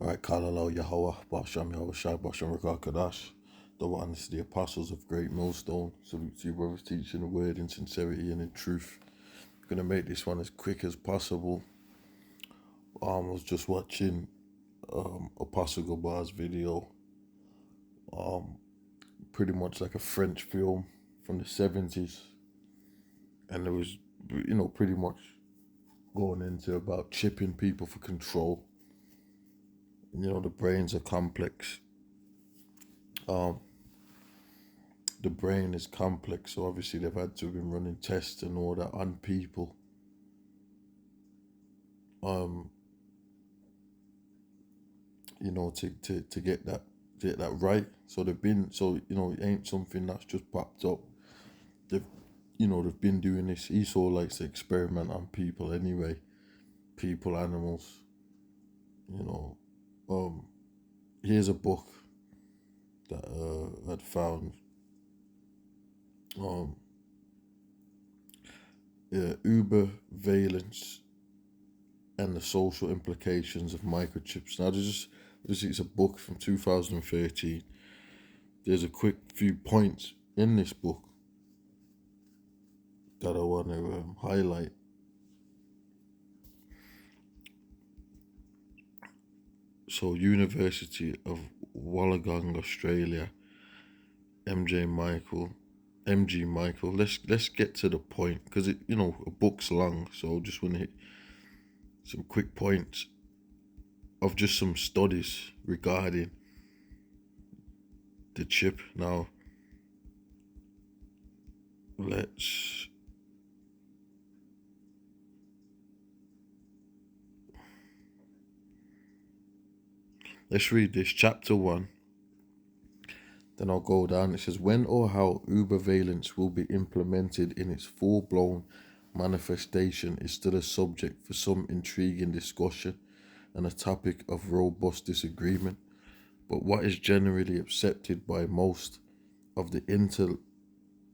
Alright, Kalalo Yahweh, Basham Yahweh Shai, Basham Rakakadash. The ones, the apostles of Great Millstone. Salute to you, brothers, teaching the word in sincerity and in truth. I'm gonna make this one as quick as possible. I was just watching Apostle Gabar's video. Pretty much like a French film from the 70s. And it was, pretty much going into about chipping people for control. The brains are complex. The brain is complex, so obviously they've had to have been running tests and all that on people. To get that right. So it ain't something that's just popped up. They've been doing this. Esau likes to experiment on people anyway. People, animals. Here's a book that I'd found. Uber valence and the social implications of microchips. Now, it's a book from 2013. There's a quick few points in this book that I want to highlight. So, University of Wollongong, Australia, MG Michael. Let's get to the point, because a book's long, so I just want to hit some quick points of just some studies regarding the chip. Now, let's read this, chapter 1. Then I'll go down. It says, when or how ubervalence will be implemented in its full-blown manifestation is still a subject for some intriguing discussion and a topic of robust disagreement. But what is generally accepted by most of the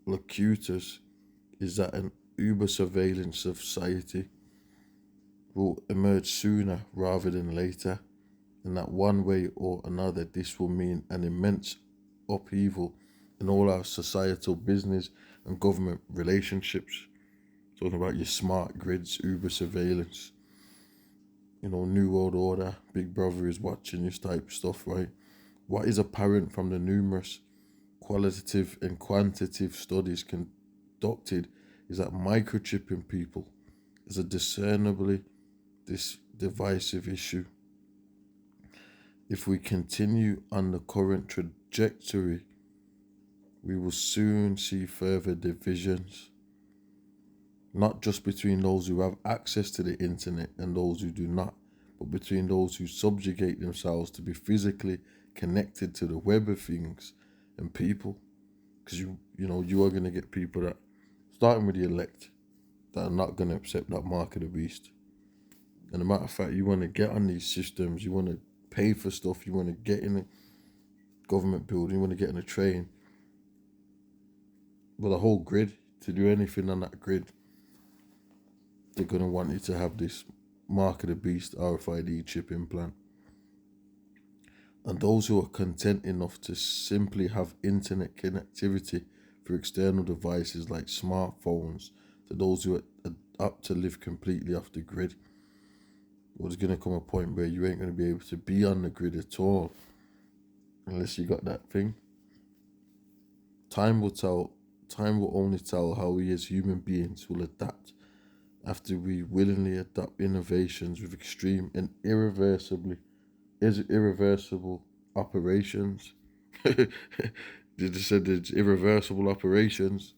interlocutors is that an uber-surveillance society will emerge sooner rather than later, and that one way or another this will mean an immense upheaval in all our societal business and government relationships. Talking about your smart grids, uber surveillance, New World Order, Big Brother is watching, this type of stuff, right? What is apparent from the numerous qualitative and quantitative studies conducted is that microchipping people is a discernibly divisive issue. If we continue on the current trajectory, we will soon see further divisions, not just between those who have access to the internet and those who do not, but between those who subjugate themselves to be physically connected to the web of things and people. Because you are going to get people that, starting with the elect, that are not going to accept that mark of the beast. And a matter of fact, you want to get on these systems, you want to pay for stuff, you want to get in a government building, you want to get in a train, with a whole grid, to do anything on that grid, they're going to want you to have this mark of the beast RFID chip implant. And those who are content enough to simply have internet connectivity through external devices like smartphones, to those who are up to live completely off the grid, there's going to come a point where you ain't going to be able to be on the grid at all unless you got that thing. Time will only tell how we as human beings will adapt after we willingly adopt innovations with extreme and irreversible operations. They just said it's irreversible operations.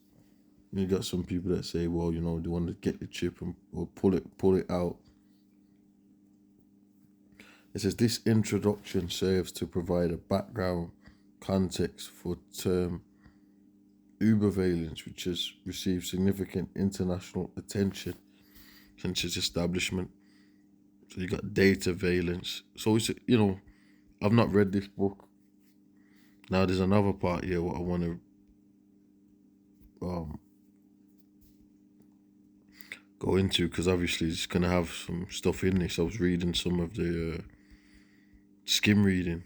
You got some people that say, well, they want to get the chip or pull it out. It says this introduction serves to provide a background context for term ubervalence, which has received significant international attention since its establishment. So you got data valence. So it's, I've not read this book. Now there's another part here what I want to go into, because obviously it's going to have some stuff in this. I was reading some of the skim reading.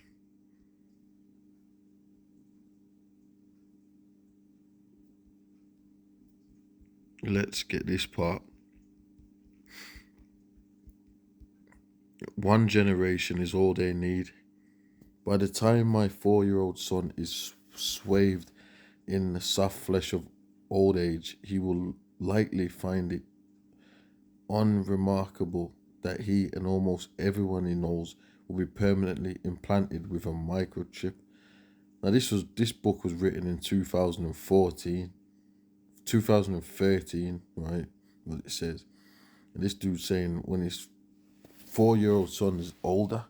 Let's get this part. One generation is all they need. By the time my 4-year-old son is swathed in the soft flesh of old age, he will likely find it unremarkable that he and almost everyone he knows will be permanently implanted with a microchip. Now this book was written in 2013, right? What it says. And this dude's saying when his 4-year-old son is older.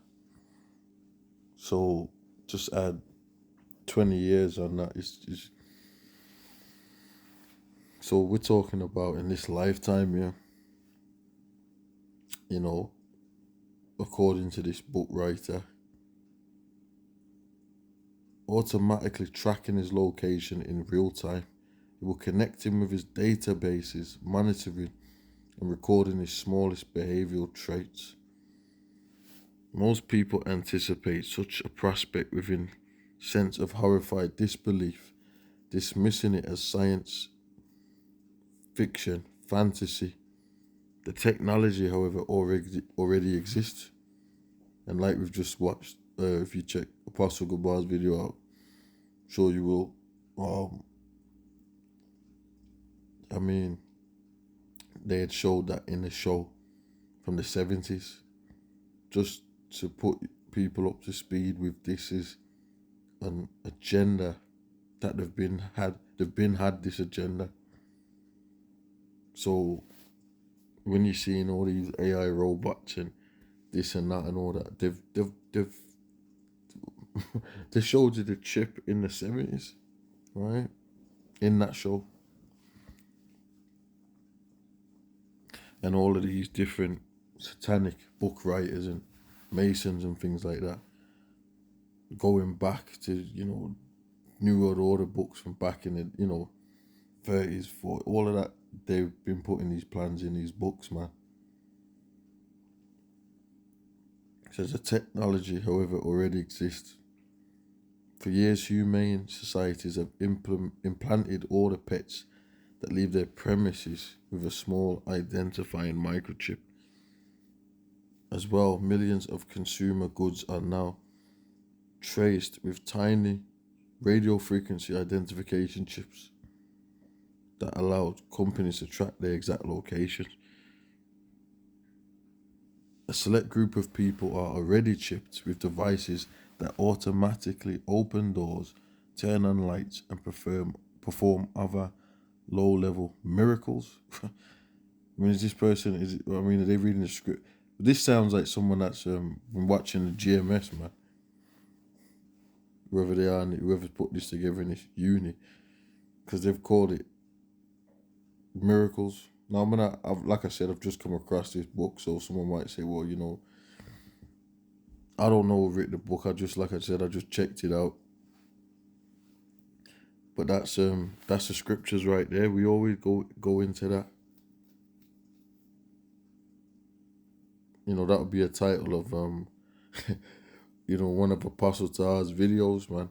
So just add 20 years on that. It's so we're talking about in this lifetime, yeah. You know, according to this book writer, automatically tracking his location in real time. It will connect him with his databases, monitoring and recording his smallest behavioral traits. Most people anticipate such a prospect within sense of horrified disbelief, dismissing it as science fiction, fantasy. The technology, however, already exists. And like we've just watched, if you check Apostle Gabar's video out, sure you will. I mean, they had showed that in the show from the 70s. Just to put people up to speed with, this is an agenda that they've had this agenda. So when you're seeing all these AI robots and this and that and all that, they showed you the chip in the 70s, right? In that show. And all of these different satanic book writers and Masons and things like that, going back to, New World Order books from back in the, 30s, 40s, all of that, they've been putting these plans in these books, man. So the technology, however, already exists. For years, humane societies have implanted all the pets that leave their premises with a small identifying microchip. As well, millions of consumer goods are now traced with tiny radio frequency identification chips that allow companies to track their exact location. A select group of people are already chipped with devices that automatically open doors, turn on lights, and perform other low-level miracles. I mean, are they reading the script? This sounds like someone that's been watching the GMS, man. Whoever they are, and whoever's put this together in this uni, because they've called it miracles. Now, like I said, I've just come across this book, so someone might say, well, I don't know who wrote the book. I just checked it out. But that's the scriptures right there. We always go into that. That would be a title of one of Apostle Tah's videos, man.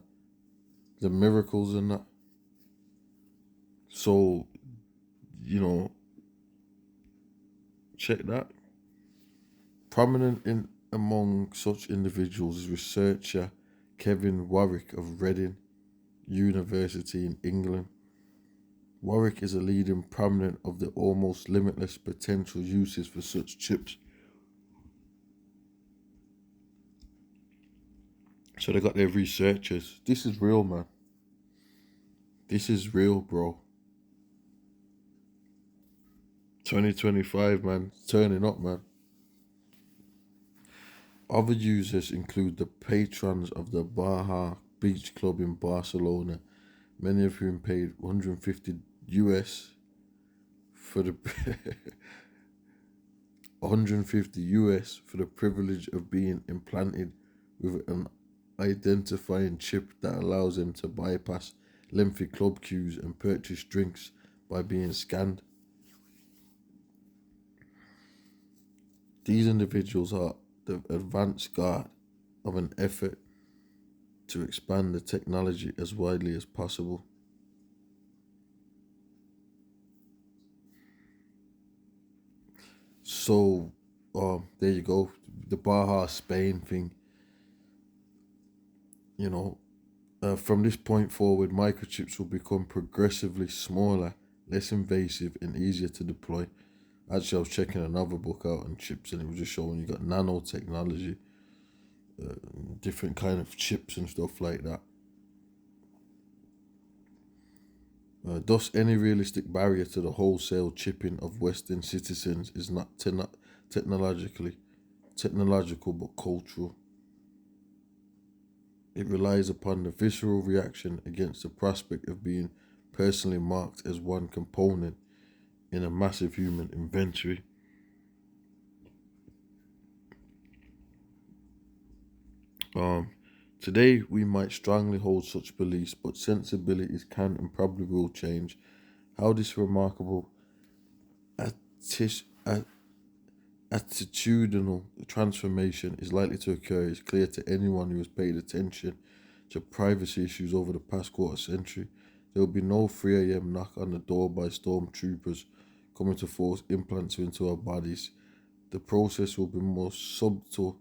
The miracles and that. So, check that. Prominent among such individuals is researcher Kevin Warwick of Reading University in England. Warwick is a leading prominent of the almost limitless potential uses for such chips. So they got their researchers. This is real, man. This is real, bro. 2025, man. Turning up, man. Other users include the patrons of the Baja Beach Club in Barcelona, many of whom paid $150 for the $150 for the privilege of being implanted with an identifying chip that allows them to bypass lengthy club queues and purchase drinks by being scanned. These individuals are the advanced guard of an effort to expand the technology as widely as possible. So, there you go. The Baja Spain thing, you know, from this point forward, microchips will become progressively smaller, less invasive, and easier to deploy. Actually, I was checking another book out on chips, and it was just showing you got nanotechnology, different kind of chips and stuff like that. Thus, any realistic barrier to the wholesale chipping of Western citizens is not technological but cultural. It relies upon the visceral reaction against the prospect of being personally marked as one component in a massive human inventory. Today, we might strongly hold such beliefs, but sensibilities can and probably will change. How this remarkable attitudinal transformation is likely to occur is clear to anyone who has paid attention to privacy issues over the past quarter century. There will be no 3 a.m. knock on the door by stormtroopers coming to force implants into our bodies. The process will be more subtle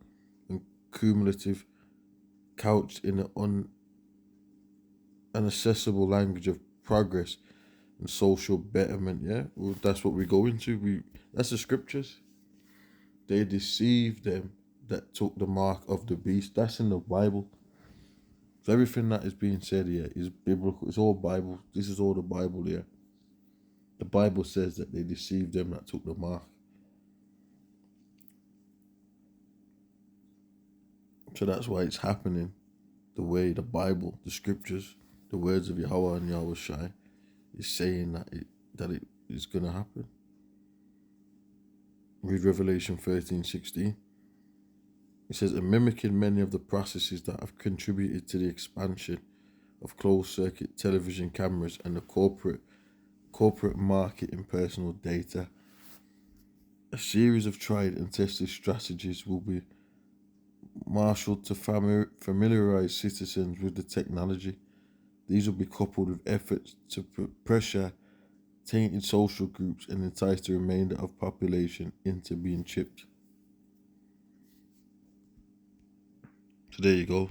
and cumulative, couched in an unaccessible language of progress and social betterment. Yeah, well, that's what we go into. That's the scriptures. They deceived them that took the mark of the beast. That's in the Bible. So everything that is being said here is biblical. It's all Bible. This is all the Bible here. The Bible says that they deceived them that took the mark. So that's why it's happening the way the Bible, the scriptures, the words of Yahweh and Yahweh Shai is saying that it is going to happen. Read Revelation 13:16. It says, and mimicking many of the processes that have contributed to the expansion of closed-circuit television cameras and the corporate market in personal data, a series of tried and tested strategies will be marshaled to familiarize citizens with the technology. These will be coupled with efforts to pressure tainted social groups and entice the remainder of population into being chipped. So there you go.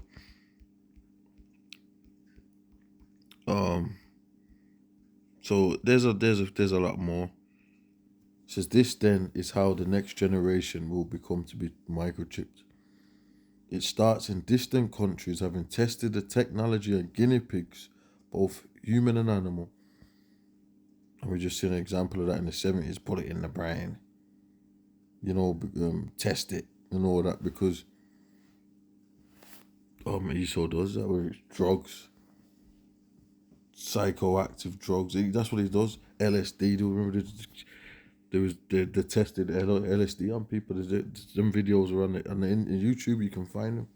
So there's a lot more. It says this then is how the next generation will become to be microchipped. It starts in distant countries having tested the technology on guinea pigs, both human and animal. And we just seen an example of that in the 70s. Put it in the brain, test it and all that, because Esau does that with drugs, psychoactive drugs. That's what he does. LSD. Do you remember they tested LSD on people? Them videos are on YouTube. You can find them.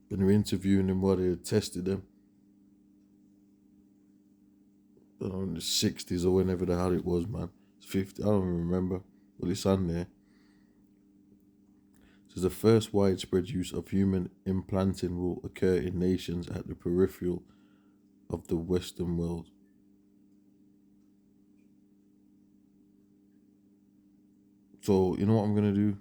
And they're interviewing them while they tested them. I don't know, in the 60s or whenever the hell it was, man. It's 50. I don't even remember. But it's on there. So the first widespread use of human implanting will occur in nations at the peripheral of the Western world. So, you know what I'm going to do?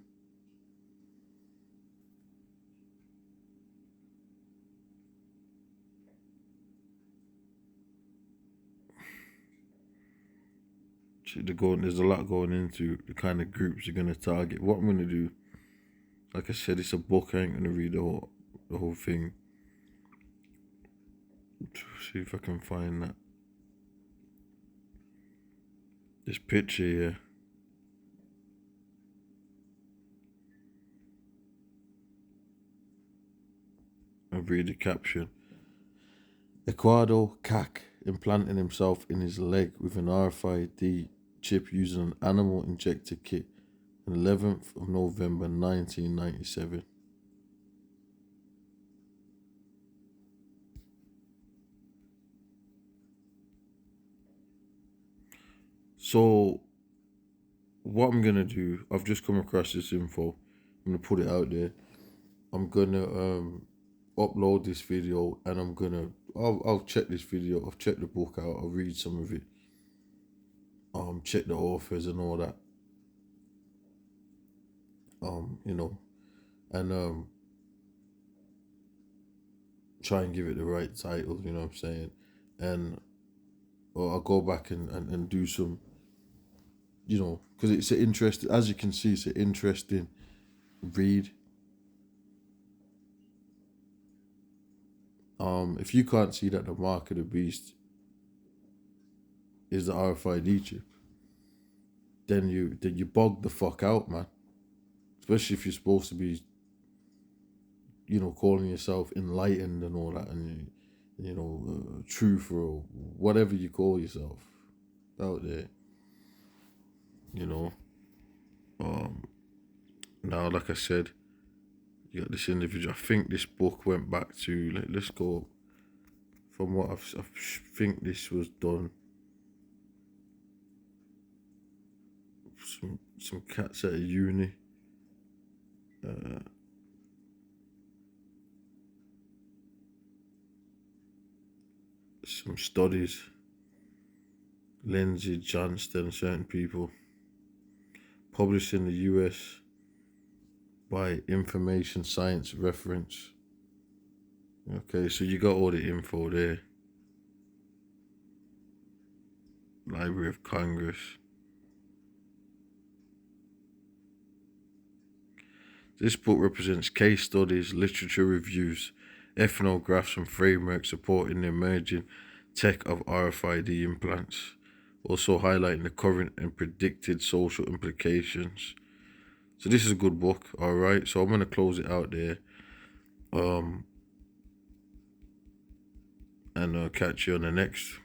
There's a lot going into the kind of groups you're going to target. What I'm going to do, like I said, it's a book. I ain't going to read the whole thing. See if I can find that. This picture here. I'll read the caption. Eduardo Cac implanting himself in his leg with an RFID chip using an animal injector kit on 11th of November 1997. So, what I'm going to do, I've just come across this info. I'm going to put it out there. I'm gonna upload this video, and I'll check this video. I've checked the book out. I'll read some of it. Check the authors and all that. You know, and try and give it the right title. You know what I'm saying? And I'll go back and do some. You know, because it's an interesting. As you can see, it's an interesting read. If you can't see that the mark of the beast is the RFID chip, then you bog the fuck out, man. Especially if you're supposed to be, you know, calling yourself enlightened and all that, and you know, truth or whatever you call yourself out there. You know, now like I said, you got this individual. I think this book went back to let's go. From what I think this was done. Some cats at a uni. Some studies. Lindsay Johnston, certain people. Published in the US by Information Science Reference. Okay, so you got all the info there. Library of Congress. This book represents case studies, literature reviews, ethnographs, and frameworks supporting the emerging tech of RFID implants, also highlighting the current and predicted social implications. So this is a good book, all right? So I'm going to close it out there. And I'll catch you on the next